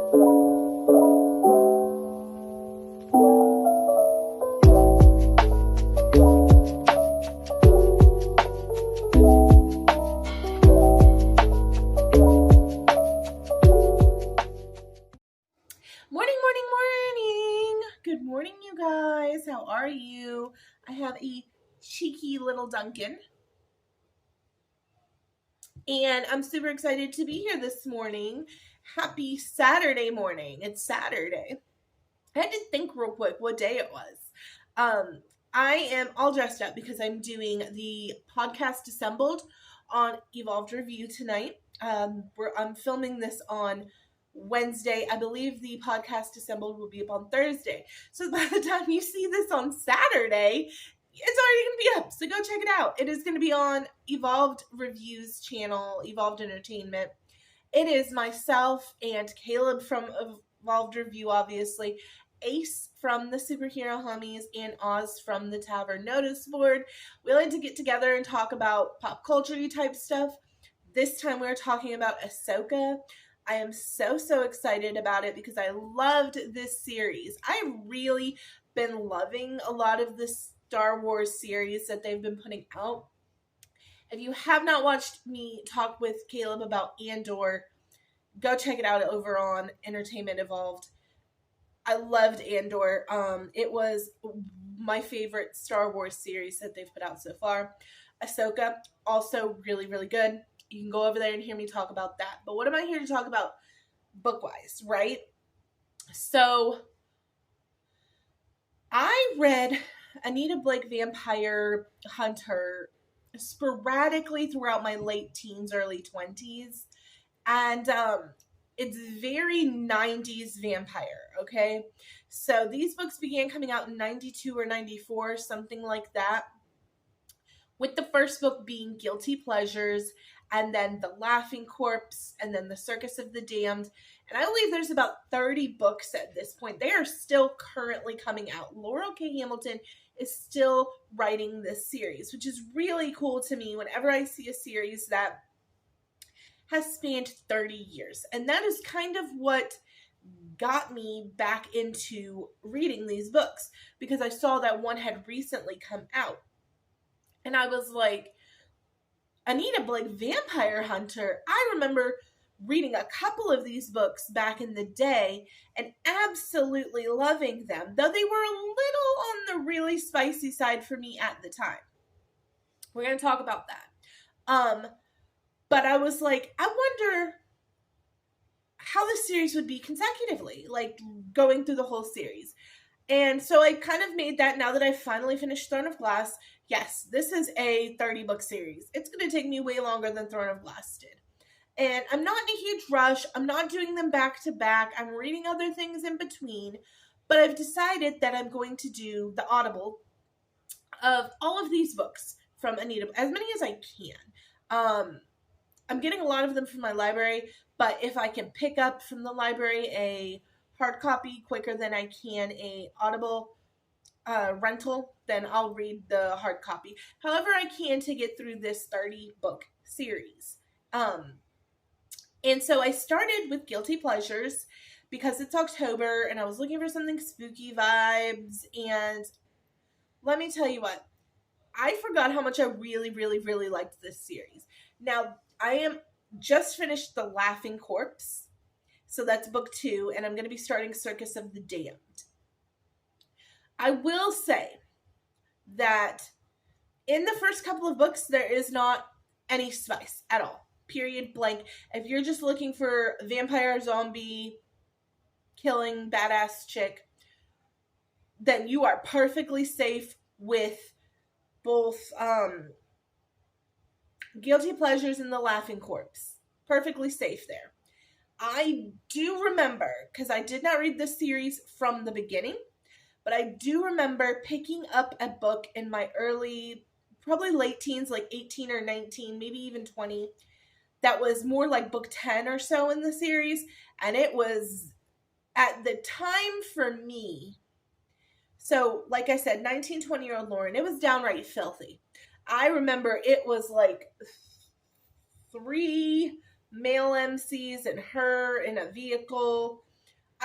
How are you? I have a cheeky little Duncan, and I'm super excited to be here this morning. Happy Saturday morning. It's Saturday. I had to think real quick what day it was. I am all dressed up because I'm doing the podcast assembled on Evolved Review tonight. I'm filming this on Wednesday. I believe the podcast assembled will be up on Thursday. So by the time you see this on Saturday, it's already going to be up. So go check it out. It is going to be on Evolved Review's channel, Evolved Entertainment. It is myself and Caleb from Evolved Review, obviously, Ace from the Superhero Homies, and Oz from the Tavern Notice Board. We like to get together and talk about pop culture type stuff. This time we're talking about Ahsoka. I am so excited about it because I loved this series. I've really been loving a lot of the Star Wars series that they've been putting out. If you have not watched me talk with Caleb about Andor, go check it out over on Entertainment Evolved. I loved Andor. It was my favorite Star Wars series that they've put out so far. Ahsoka, also really good. You can go over there and hear me talk about that. But what am I here to talk about book-wise, right? So, I read Anita Blake Vampire Hunter sporadically throughout my late teens, early 20s. And it's very 90s vampire, okay? So these books began coming out in 92 or 94, something like that. With the first book being Guilty Pleasures, and then The Laughing Corpse, and then The Circus of the Damned. And I believe there's about 30 books at this point. They are still currently coming out. Laurel K. Hamilton is still writing this series, which is really cool to me whenever I see a series that has spanned 30 years. And that is kind of what got me back into reading these books, because I saw that one had recently come out. And I was like, Anita Blake Vampire Hunter, I remember reading a couple of these books back in the day and absolutely loving them, though they were a little on the really spicy side for me at the time. We're going to talk about that. But I was like, I wonder how the series would be consecutively, like going through the whole series. And so I kind of made that, now that I've finally finished Throne of Glass. Yes, this is a 30-book series. It's going to take me way longer than Throne of Glass did. And I'm not in a huge rush. I'm not doing them back to back. I'm reading other things in between. But I've decided that I'm going to do the Audible of all of these books from Anita, as many as I can. I'm getting a lot of them from my library, but if I can pick up from the library a hard copy quicker than I can a Audible rental, then I'll read the hard copy. However I can to get through this 30-book series. And so I started with Guilty Pleasures because it's October and I was looking for something spooky vibes. And let me tell you what, I forgot how much I really liked this series. Now, I am just finished The Laughing Corpse. So that's book 2, and I'm going to be starting Circus of the Damned. I will say that in the first couple of books, there is not any spice at all. Period, blank. If you're just looking for vampire, zombie, killing, badass chick, then you are perfectly safe with both Guilty Pleasures and The Laughing Corpse. Perfectly safe there. I do remember, because I did not read this series from the beginning, but I do remember picking up a book in my early, probably late teens, like 18 or 19, maybe even 20, that was more like book 10 or so in the series, and it was, at the time for me, so like I said, 19, 20-year-old Lauren, it was downright filthy. I remember it was like 3 male MCs and her in a vehicle.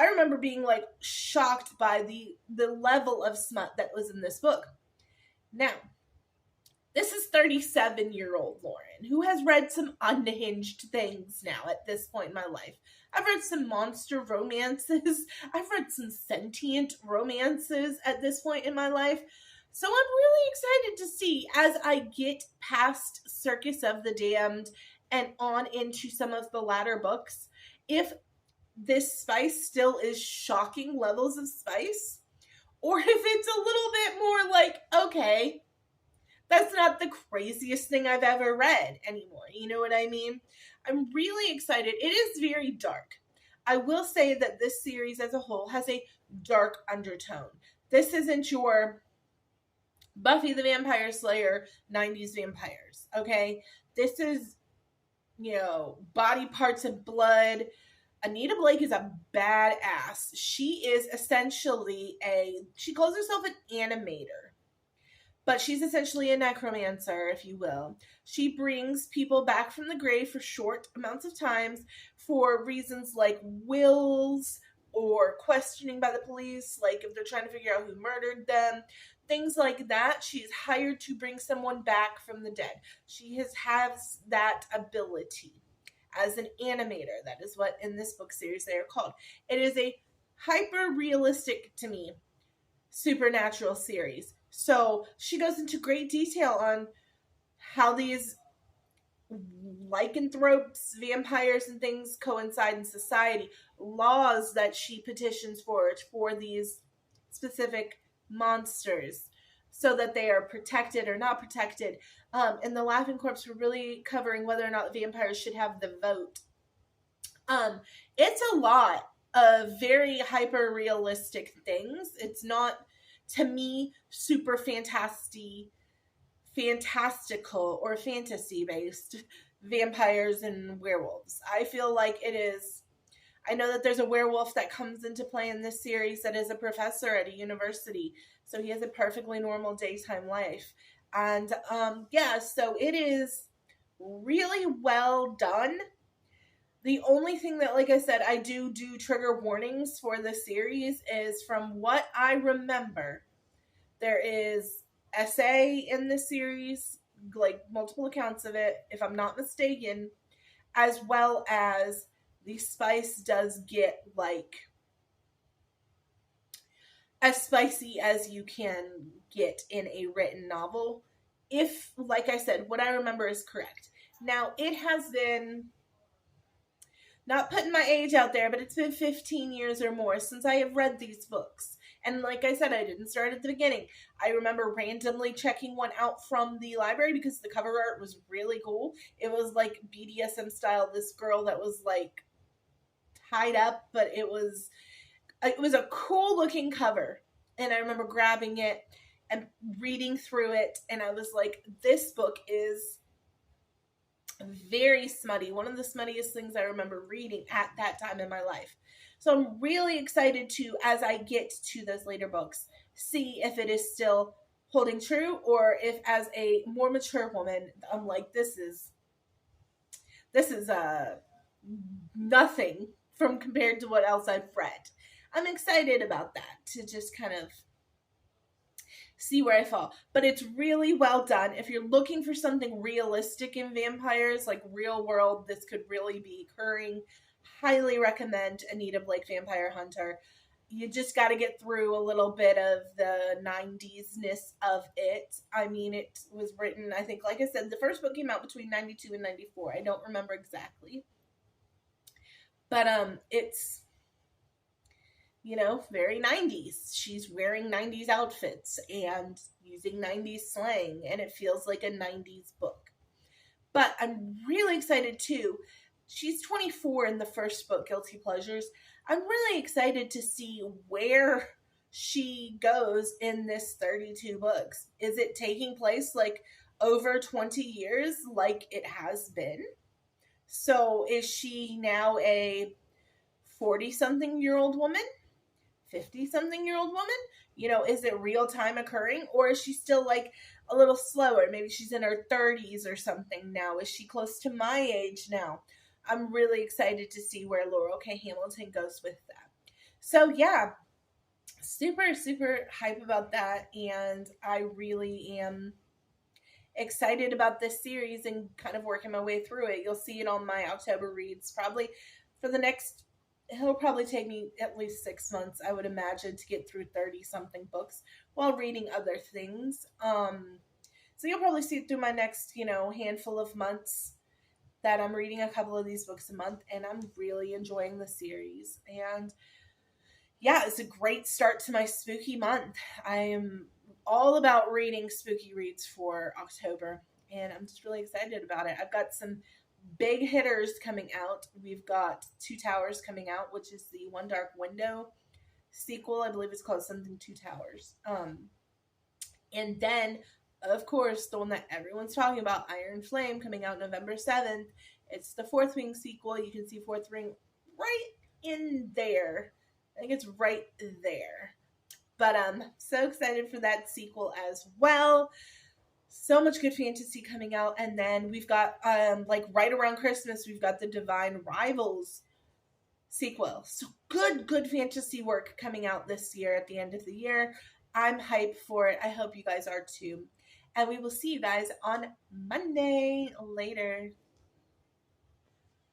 I remember being like shocked by the level of smut that was in this book. Now, this is 37-year-old Lauren, who has read some unhinged things now at this point in my life. I've read some monster romances. I've read some sentient romances at this point in my life. So I'm really excited to see, as I get past Circus of the Damned and on into some of the latter books, if this spice still is shocking levels of spice, or if it's a little bit more like, okay, that's not the craziest thing I've ever read anymore. You know what I mean? I'm really excited. It is very dark. I will say that this series as a whole has a dark undertone. This isn't your Buffy the Vampire Slayer 90s vampires, okay? This is, body parts and blood. Anita Blake is a badass. She is essentially she calls herself an animator. But she's essentially a necromancer, if you will. She brings people back from the grave for short amounts of times for reasons like wills or questioning by the police, like if they're trying to figure out who murdered them, things like that. She's hired to bring someone back from the dead. She has that ability as an animator. That is what in this book series they are called. It is a hyper-realistic, to me, supernatural series. So she goes into great detail on how these lycanthropes, vampires, and things coincide in society, laws that she petitions for these specific monsters so that they are protected or not protected. And the Laughing Corpse were really covering whether or not vampires should have the vote. It's a lot of very hyper-realistic things. It's not, to me, super fantastical or fantasy-based vampires and werewolves. I feel like it is. I know that there's a werewolf that comes into play in this series that is a professor at a university, so he has a perfectly normal daytime life. And so it is really well done. The only thing that, like I said, I do trigger warnings for the series is, from what I remember, there is SA in the series, like multiple accounts of it, if I'm not mistaken, as well as the spice does get like as spicy as you can get in a written novel. If, like I said, what I remember is correct. Now, it has been, not putting my age out there, but it's been 15 years or more since I have read these books. And like I said, I didn't start at the beginning. I remember randomly checking one out from the library because the cover art was really cool. It was like BDSM style. This girl that was like tied up, but it was a cool looking cover. And I remember grabbing it and reading through it. And I was like, this book is very smutty. One of the smuttiest things I remember reading at that time in my life. So I'm really excited to, as I get to those later books, see if it is still holding true, or if, as a more mature woman, I'm like, this is nothing from compared to what else I've read. I'm excited about that, to just kind of see where I fall. But it's really well done. If you're looking for something realistic in vampires, like real world, this could really be occurring. Highly recommend Anita Blake Vampire Hunter. You just got to get through a little bit of the 90s-ness of it. I mean, it was written, I think, like I said, the first book came out between 92 and 94. I don't remember exactly. But it's, very 90s. She's wearing 90s outfits and using 90s slang, and it feels like a 90s book. But I'm really excited, too. She's 24 in the first book, Guilty Pleasures. I'm really excited to see where she goes in this 32 books. Is it taking place like over 20 years like it has been? So is she now a 40-something-year-old woman? 50-something-year-old woman? Is it real time occurring? Or is she still like a little slower? Maybe she's in her 30s or something now. Is she close to my age now? I'm really excited to see where Laurel K. Hamilton goes with that. So yeah, super, super hype about that. And I really am excited about this series and kind of working my way through it. You'll see it on my October reads probably for the next, it'll probably take me at least 6 months, I would imagine, to get through 30 something books while reading other things. So you'll probably see it through my next, handful of months that I'm reading a couple of these books a month, and I'm really enjoying the series. And yeah, it's a great start to my spooky month. I am all about reading spooky reads for October, and I'm just really excited about it. I've got some big hitters coming out. We've got Two Towers coming out, which is the One Dark Window sequel. I believe it's called something Two Towers. And then, of course, the one that everyone's talking about, Iron Flame, coming out November 7th. It's the Fourth Wing sequel. You can see Fourth Ring right in there. I think it's right there. But I'm so excited for that sequel as well. So much good fantasy coming out. And then we've got, like right around Christmas, we've got the Divine Rivals sequel. So good fantasy work coming out this year at the end of the year. I'm hyped for it. I hope you guys are too. And we will see you guys on Monday. Later.